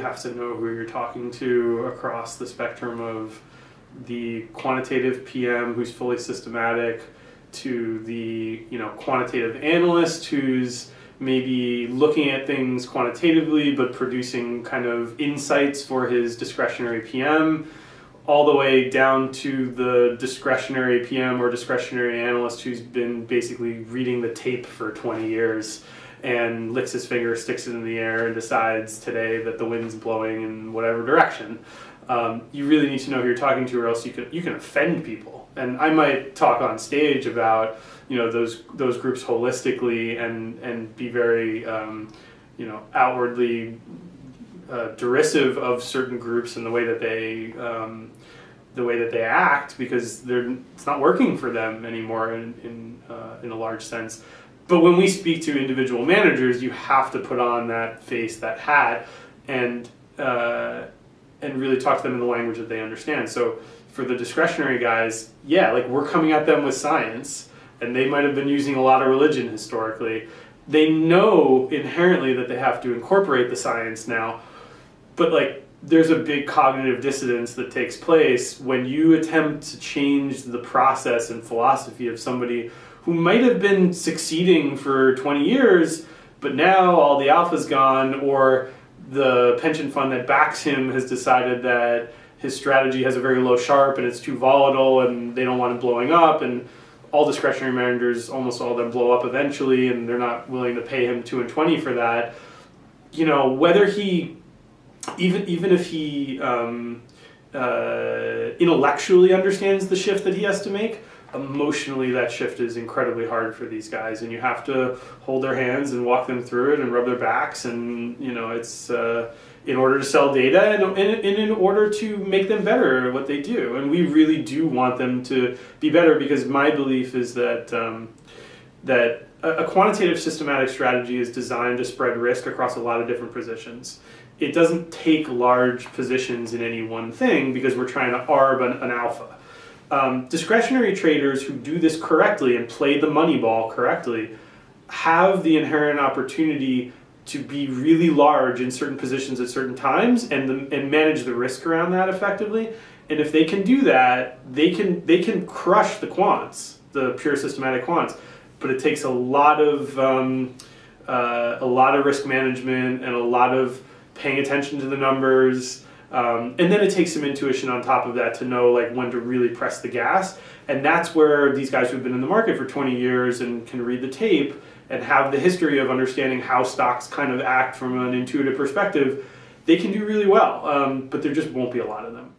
have to know who you're talking to across the spectrum of the quantitative PM who's fully systematic to the quantitative analyst who's maybe looking at things quantitatively but producing kind of insights for his discretionary PM, all the way down to the discretionary PM or discretionary analyst who's been basically reading the tape for 20 years and licks his finger, sticks it in the air, and decides today that the wind's blowing in whatever direction. You really need to know who you're talking to, or else you can offend people. And I might talk on stage about those groups holistically and be very outwardly derisive of certain groups and the way that they act, because it's not working for them anymore in a large sense. But when we speak to individual managers, you have to put on that face, that hat, and really talk to them in the language that they understand. So for the discretionary guys, we're coming at them with science, and they might have been using a lot of religion historically. They know inherently that they have to incorporate the science now, but there's a big cognitive dissonance that takes place when you attempt to change the process and philosophy of somebody who might have been succeeding for 20 years, but now all the alpha's gone, or the pension fund that backs him has decided that his strategy has a very low Sharpe and it's too volatile and they don't want it blowing up, and all discretionary managers, almost all of them, blow up eventually, and they're not willing to pay him 2 and 20 for that. Whether he, even if he intellectually understands the shift that he has to make, emotionally that shift is incredibly hard for these guys, and you have to hold their hands and walk them through it and rub their backs, and it's in order to sell data and in order to make them better at what they do. And we really do want them to be better, because my belief is that that a quantitative systematic strategy is designed to spread risk across a lot of different positions. It doesn't take large positions in any one thing because we're trying to arb an alpha. Discretionary traders who do this correctly and play the money ball correctly have the inherent opportunity to be really large in certain positions at certain times and manage the risk around that effectively. And if they can do that, they can crush the quants, the pure systematic quants. But it takes a lot of risk management and a lot of paying attention to the numbers. And then it takes some intuition on top of that to know when to really press the gas. And that's where these guys who've been in the market for 20 years and can read the tape and have the history of understanding how stocks kind of act from an intuitive perspective, they can do really well. But there just won't be a lot of them.